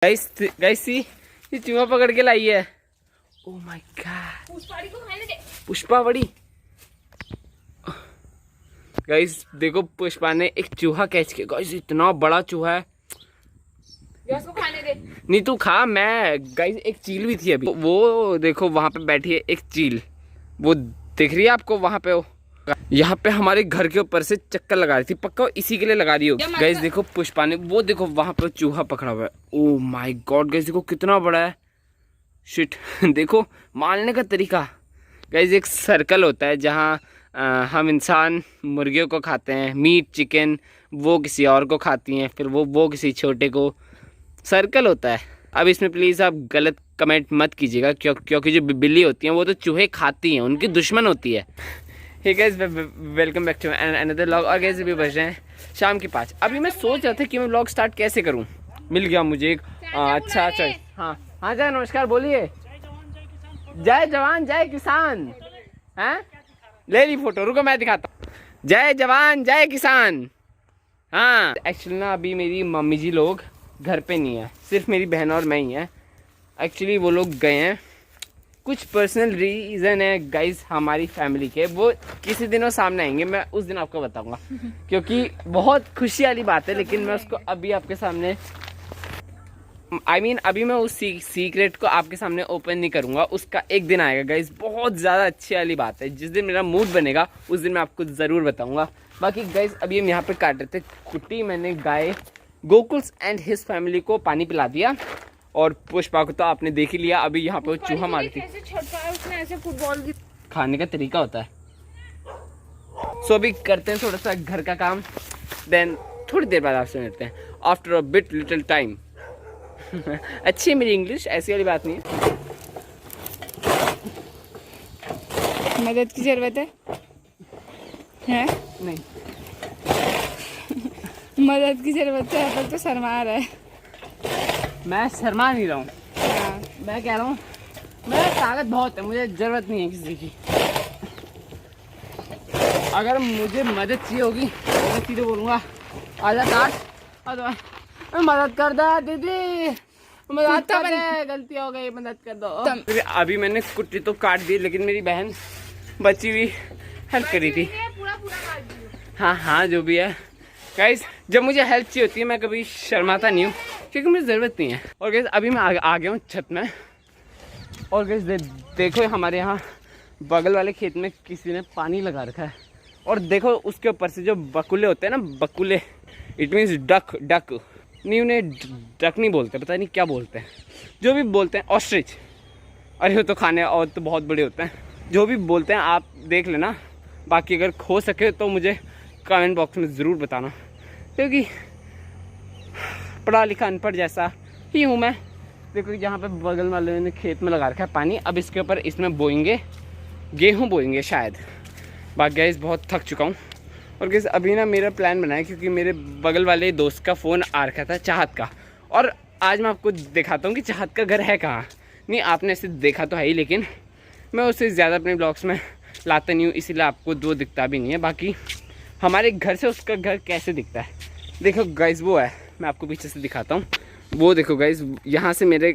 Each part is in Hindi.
गाइस गाइस सी ये चूहा पकड़ के लाई है। ओह माय गॉड, पुष्पाड़ी को खाने दे। पुष्पा बड़ी। गाइस देखो पुष्पा ने एक चूहा कैच किया। गाइस इतना बड़ा चूहा है। उसको खाने दे। नहीं तू खा। मैं गाइस एक चील भी थी अभी, वो देखो वहां पे बैठी है एक चील, वो दिख रही है आपको वहां पे। वो यहाँ पे हमारे घर के ऊपर से चक्कर लगा रही थी, पक्का इसी के लिए लगा रही हो। गाइस देखो पुष्पा ने, वो देखो वहां पे चूहा पकड़ा हुआ है। ओह माय गॉड गाइस देखो कितना बड़ा है। शिट देखो मारने का तरीका। गाइस एक सर्कल होता है जहाँ हम इंसान मुर्गियों को खाते हैं, मीट चिकन, वो किसी और को खाती हैं, फिर वो किसी छोटे को। सर्कल होता है। अब इसमें प्लीज़ आप गलत कमेंट मत कीजिएगा, क्योंकि जो बिल्ली होती हैं वो तो चूहे खाती हैं, उनकी दुश्मन होती है। Hey guys welcome back to another vlog. और गाइस अभी बज रहे हैं शाम के 5। अभी मैं सोच रहा था कि मैं व्लॉग स्टार्ट कैसे करूं। मिल गया मुझे एक अच्छा चॉइस। हाँ हाँ जय नमस्कार बोलिए। जय जवान जय किसान। हैं ले ली फोटो, रुको मैं दिखाता हूँ। जय जवान जय किसान। हाँ एक्चुअली ना अभी मेरी मम्मी जी लोग घर पे नहीं है, सिर्फ मेरी बहन और मैं ही है। एक्चुअली वो लोग गए हैं, कुछ पर्सनल रीज़न है गाइस हमारी फैमिली के, वो किसी दिनों सामने आएंगे, मैं उस दिन आपको बताऊंगा। क्योंकि बहुत खुशी वाली बात है, लेकिन मैं उसको अभी आपके सामने अभी मैं उस सीक्रेट को आपके सामने ओपन नहीं करूंगा। उसका एक दिन आएगा गाइस, बहुत ज़्यादा अच्छी वाली बात है। जिस दिन मेरा मूड बनेगा उस दिन मैं आपको ज़रूर बताऊंगा। बाकी गाइस अभी हम यहाँ पे काट रहे थे कुट्टी। मैंने गाय गोकुल्स एंड हिज फैमिली को पानी पिला दिया, और पुष्पा को तो आपने देख ही लिया। अभी यहाँ पे वो चूहा मारी थी। ऐसे फुटबॉल की खाने का तरीका होता है। सो अभी करते हैं थोड़ा सा घर का काम, देन थोड़ी देर बाद आपसे मिलते हैं after a bit little time. अच्छी है मेरी इंग्लिश, ऐसी वाली बात नहीं है। मदद की जरूरत है? नहीं मदद की जरूरत है पर तो शर्मा रहा है। मैं शर्मा नहीं रहा हूँ, हाँ। मैं कह रहा हूँ मेरा ताकत बहुत है, मुझे ज़रूरत नहीं है किसी की। अगर मुझे मदद चाहिए होगी तो मैं सीधे बोलूँगा आजा काट, मदद कर दो दीदी, मदद कर दे, गलती हो गई, मदद कर दो। अभी मैंने कुट्टी तो काट दी, लेकिन मेरी बहन बची हुई हेल्प करी थी। हाँ हाँ जो भी है गाइस, जब मुझे हेल्प चाहिए होती है मैं कभी शर्माता नहीं हूँ, क्योंकि मुझे ज़रूरत नहीं है। और गाइस अभी मैं आ गया हूँ छत में। और गाइस देखो हमारे यहाँ बगल वाले खेत में किसी ने पानी लगा रखा है, और देखो उसके ऊपर से जो बकुले होते हैं ना, बकुले इट मीन्स डक नहीं, उन्हें डक नहीं बोलते, पता नहीं क्या बोलते हैं, जो भी बोलते हैं, ऑस्ट्रिच। अरे वो तो खाने और तो बहुत बड़े होते हैं, जो भी बोलते हैं आप देख लेना। बाकी अगर हो सके तो मुझे कमेंट बॉक्स में ज़रूर बताना, क्योंकि पढ़ा लिखा अनपढ़ जैसा ही हूँ मैं। देखो यहाँ पे बगल वाले ने खेत में लगा रखा है पानी, अब इसके ऊपर इसमें बोएंगे, गेहूँ बोएंगे शायद। बाकी गाइस बहुत थक चुका हूँ। और गाइस अभी ना मेरा प्लान बना है, क्योंकि मेरे बगल वाले दोस्त का फ़ोन आ रखा था चाहत का, और आज मैं आपको दिखाता हूँ कि चाहत का घर है कहाँ। नहीं आपने ऐसे देखा तो है ही, लेकिन मैं उससे ज़्यादा अपने ब्लॉग्स में लाता नहीं हूँ, इसीलिए आपको दो दिखता भी नहीं है। बाकी हमारे घर से उसका घर कैसे दिखता है देखो गाइस, वो है, मैं आपको पीछे से दिखाता हूँ। वो देखो गाइस, यहाँ से मेरे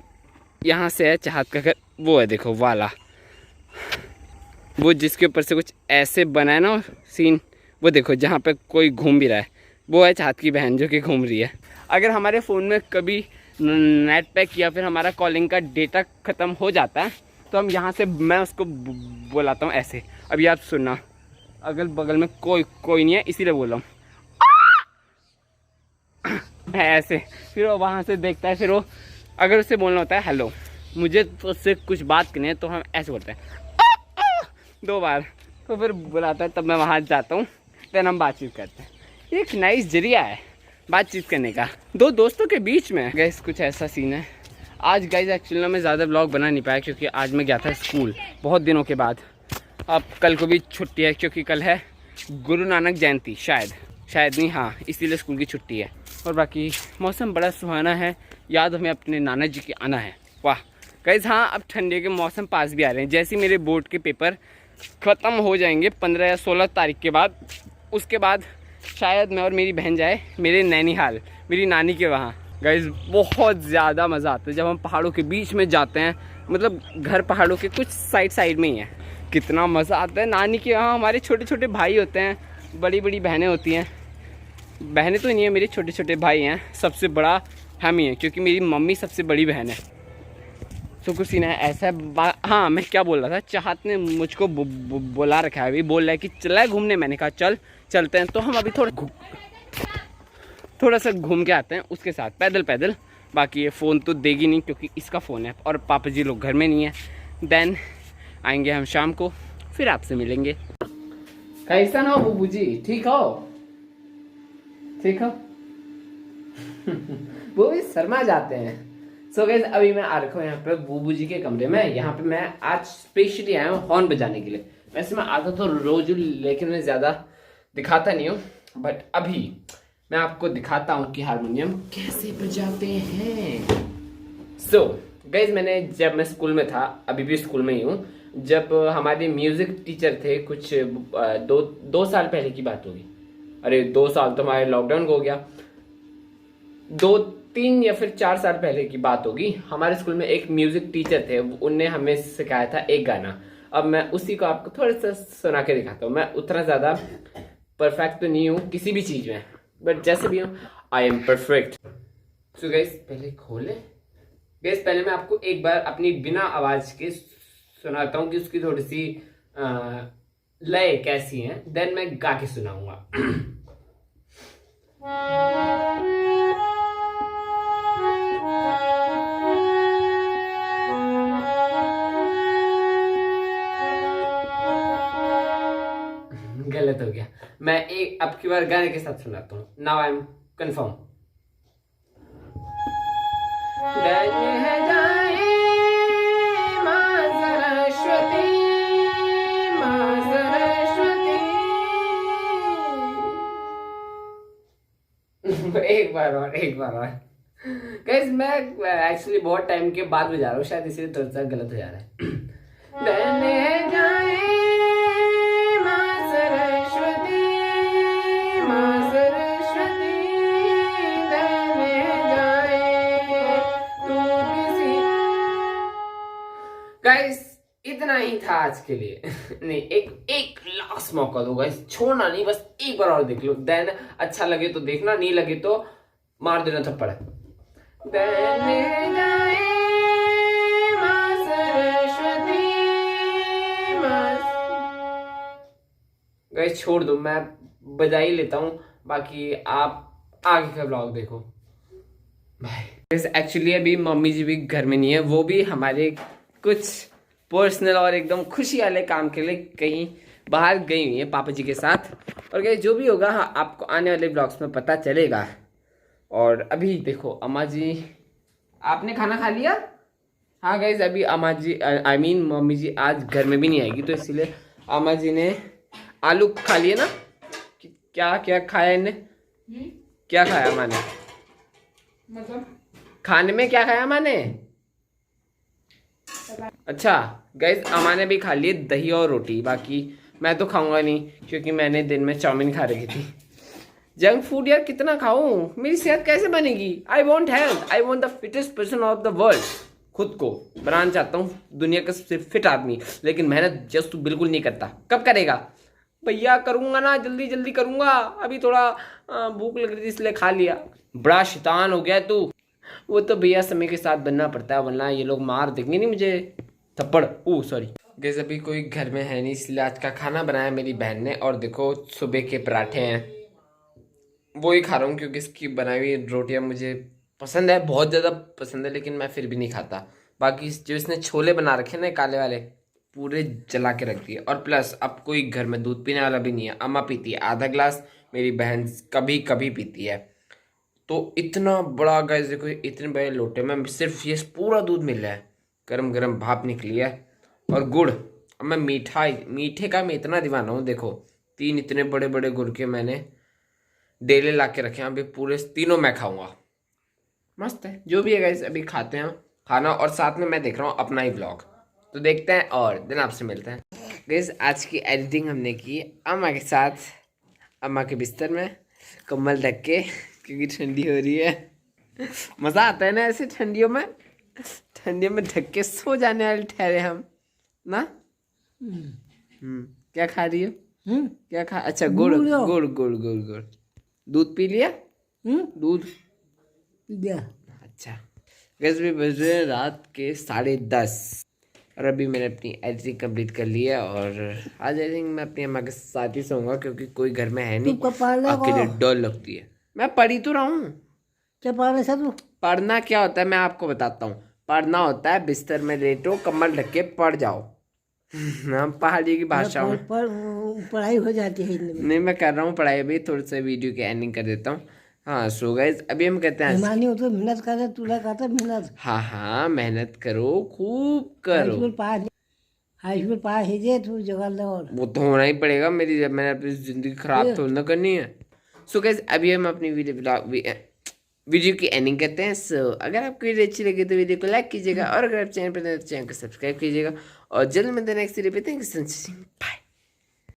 यहाँ से है चाहत का घर, वो है देखो वाला, वो जिसके ऊपर से कुछ ऐसे बना है ना सीन, वो देखो जहाँ पे कोई घूम भी रहा है, वो है चाहत की बहन जो कि घूम रही है। अगर हमारे फ़ोन में कभी नेट पैक या फिर हमारा कॉलिंग का डेटा ख़त्म हो जाता है तो हम यहाँ से मैं उसको बुलाता हूँ ऐसे। अभी आप सुनना, अगल बगल में कोई नहीं है इसीलिए बोल रहा हूँ ऐसे। फिर वो वहाँ से देखता है, फिर वो अगर उससे बोलना होता है हेलो, मुझे तो उससे कुछ बात करनी है तो हम ऐसे बोलते हैं 2 बार, तो फिर बुलाता है, तब मैं वहाँ जाता हूँ, फिर हम बातचीत करते हैं। एक नाइस जरिया है बातचीत करने का दो दोस्तों के बीच में। गाइस कुछ ऐसा सीन है आज। गाइस एक्चुअली मैं ज़्यादा ब्लॉग बना नहीं पाया, क्योंकि आज मैं गया था स्कूल बहुत दिनों के बाद। अब कल को भी छुट्टी है, क्योंकि कल है गुरु नानक जयंती, शायद नहीं, हाँ इसीलिए स्कूल की छुट्टी है। और बाकी मौसम बड़ा सुहाना है, याद हमें अपने नाना जी की आना है। वाह गाइस, हाँ अब ठंडे के मौसम पास भी आ रहे हैं। जैसे मेरे बोर्ड के पेपर ख़त्म हो जाएंगे 15 या 16 तारीख के बाद, उसके बाद शायद मैं और मेरी बहन जाए मेरे नैनीहाल, मेरी नानी के वहाँ। गाइस बहुत ज़्यादा मज़ा आता है जब हम पहाड़ों के बीच में जाते हैं। मतलब घर पहाड़ों के कुछ साइड में ही है। कितना मज़ा आता है। नानी के यहाँ हमारे छोटे छोटे भाई होते हैं, बड़ी बड़ी बहनें होती हैं। बहनें तो नहीं है, मेरे छोटे छोटे भाई हैं। सबसे बड़ा हम ही हैं क्योंकि मेरी मम्मी सबसे बड़ी बहन है। तो कुछ सीन है ऐसा है। हाँ, मैं क्या बोल रहा था, चाहत ने मुझको बुला रखा है, अभी बोल रहा है कि चला है घूमने। मैंने कहा चलते हैं। तो हम अभी थोड़ा सा घूम के आते हैं उसके साथ, पैदल। बाकी ये फ़ोन तो देगी नहीं क्योंकि इसका फ़ोन है और पापा जी लोग घर में नहीं है। देन आएंगे हम शाम को, फिर आपसे मिलेंगे। कैसा ना बुबू जी, ठीक हो? वो भी शर्मा जाते हैं। सो गाइस अभी मैं आ रखा हूँ यहाँ पे बुबू जी के कमरे में। यहाँ पे मैं आज स्पेशली आया हूँ हॉर्न बजाने के लिए। वैसे मैं आता तो रोज, लेकिन मैं ज़्यादा दिखाता नहीं हूँ। बट अभी मैं आपको दिखाता हूँ कि हारमोनियम कैसे बजाते हैं। सो गाइस मैंने जब मैं स्कूल में था, अभी भी स्कूल में ही हूँ, जब हमारे म्यूजिक टीचर थे, कुछ दो साल पहले की बात होगी। अरे 2 साल तो हमारे लॉकडाउन को हो गया। 2-3 या फिर 4 साल पहले की बात होगी। हमारे स्कूल में एक म्यूजिक टीचर थे, उनने हमें सिखाया था एक गाना। अब मैं उसी को आपको थोड़ा सा सुना के दिखाता हूँ। मैं उतना ज़्यादा परफेक्ट तो नहीं हूँ किसी भी चीज़ में, बट जैसे भी हूँ I am perfect. So guys पहले खोले। गाइस पहले मैं आपको एक बार अपनी बिना आवाज़ के सुनाता हूँ कि उसकी थोड़ी सी लय कैसी है। देन मैं गा के सुनाऊंगा। गलत हो गया। मैं एक अब की बार गाने के साथ सुनाता हूँ। Now I am confirm. एक बार और गाइस मैं एक्चुअली बहुत टाइम के बाद में जा रहा हूँ, शायद इसलिए थोड़ा सा गलत हो जा रहा है। गाइस इतना ही था आज के लिए। नहीं, एक लास्ट मौका दो गाइस, छोड़ना नहीं, बस एक बार और देख लो। देन अच्छा लगे तो देखना, नहीं लगे तो मार देना थप्पड़। गाइस छोड़ दो, मैं बजा ही लेता हूँ, बाकी आप आगे का ब्लॉग देखो। बाय। एक्चुअली अभी मम्मी जी भी घर में नहीं है, वो भी हमारे कुछ पर्सनल और एकदम खुशी वाले काम के लिए कहीं बाहर गई हुई है पापा जी के साथ। और गाइस जो भी होगा हाँ आपको आने वाले ब्लॉग्स में पता चलेगा। और अभी देखो अम्मा जी, आपने खाना खा लिया? हाँ गाइस अभी अम्मा जी आई मीन मम्मी जी आज घर में भी नहीं आएगी, तो इसलिए अम्मा जी ने आलू खा लिए ना। क्या क्या खाया इन्हें? क्या खाया अम्मा ने? मतलब खाने में क्या खाया अम्मा ने? अच्छा गाइस अम्मा ने भी खा लिए दही और रोटी। बाकी मैं तो खाऊंगा नहीं क्योंकि मैंने दिन में चाउमीन खा रखी थी। जंक फूड यार कितना खाऊं, मेरी सेहत कैसे बनेगी? I want health, I want the fittest person of the world. खुद को बनाना चाहता हूँ दुनिया का सबसे फिट आदमी, लेकिन मेहनत जस्ट बिल्कुल नहीं करता। कब करेगा भैया? करूंगा ना, जल्दी जल्दी करूंगा। अभी थोड़ा भूख लग रही थी इसलिए खा लिया। बड़ा शैतान हो गया तू। वो तो भैया समय के साथ बनना पड़ता है, वरना ये लोग मार देंगे नहीं मुझे थप्पड़। ओह सॉरी गाइस अभी कोई घर में है नहीं, इसलिए आज का खाना बनाया मेरी बहन ने। और देखो सुबह के पराठे हैं, वो ही खा रहा हूँ क्योंकि इसकी बनाई हुई रोटियाँ मुझे पसंद है, बहुत ज़्यादा पसंद है, लेकिन मैं फिर भी नहीं खाता। बाकी जो इसने छोले बना रखे ना काले वाले, पूरे जला के रख दिए। और प्लस अब कोई घर में दूध पीने वाला भी नहीं है। अम्मा पीती है आधा ग्लास, मेरी बहन कभी कभी पीती है। तो इतना बड़ा गाइस देखो, इतने बड़े लोटे में सिर्फ ये पूरा दूध मिल रहा है, गरम गरम भाप निकली है। और गुड़, अब मैं मीठे का मैं इतना दीवाना हूँ। देखो 3 इतने बड़े बड़े गुड़ के मैंने डेली ला के रखे हैं, अभी पूरे तीनों मैं खाऊंगा। मस्त है। जो भी है गाइस अभी खाते हैं खाना, और साथ में मैं देख रहा हूँ अपना ही व्लॉग, तो देखते हैं और दिन आपसे मिलते हैं। गाइस आज की एडिटिंग हमने की अम्मा के साथ, अम्मा के बिस्तर में कम्बल ढक के क्योंकि ठंडी हो रही है। मजा आता है ना ऐसे ठंडियों में ढक के सो जाने वाले ठहरे हम ना। क्या खा रही हो? क्या खा? अच्छा गुड़ गुड़ गुड़ गुड़ गुड़। दूध पी लिया? दूध अच्छा। गैस भी बज रहे हैं रात के 10:30 और अभी मैंने अपनी एडिटिंग कंप्लीट कर ली है और आज आई थिंक मैं अपनी अम्मा के साथ ही सोऊंगा क्योंकि कोई घर में है नहीं, अकेले डर लगती है। मैं पढ़ी तो रहा हूँ। क्या पढ़ रहे तू? पढ़ना क्या होता है मैं आपको बताता हूँ। पढ़ना होता है बिस्तर में लेटो, कम्बल ढक के पढ़ जाओ। हम पहाड़ी की भाषा में पढ़ाई हो जाती है इनमें। नहीं मैं कर रहा हूँ पढ़ाई। अभी थोड़ी सी वीडियो की एंडिंग कर देता हूँ। हाँ सो गाइस अभी हम कहते हैं मानी हो तो मेहनत करे, तुला कहता मेहनत। हाँ मेहनत करो, खूब करो। हाई स्कूल पास है जे तू जगह ले और वो तो होना ही पड़ेगा मेरी, जब मैंने अपनी जिंदगी खराब तो ना करनी है। सो गाइस अभी हम अपनी वीडियो की एंडिंग करते हैं। सो अगर आपको वीडियो अच्छी लगी तो वीडियो को लाइक कीजिएगा और अगर आप चैनल पर नए तो चैनल को सब्सक्राइब कीजिएगा और जल्द मिलते हैं नेक्स्ट वीडियो पे। Thank you so much, bye.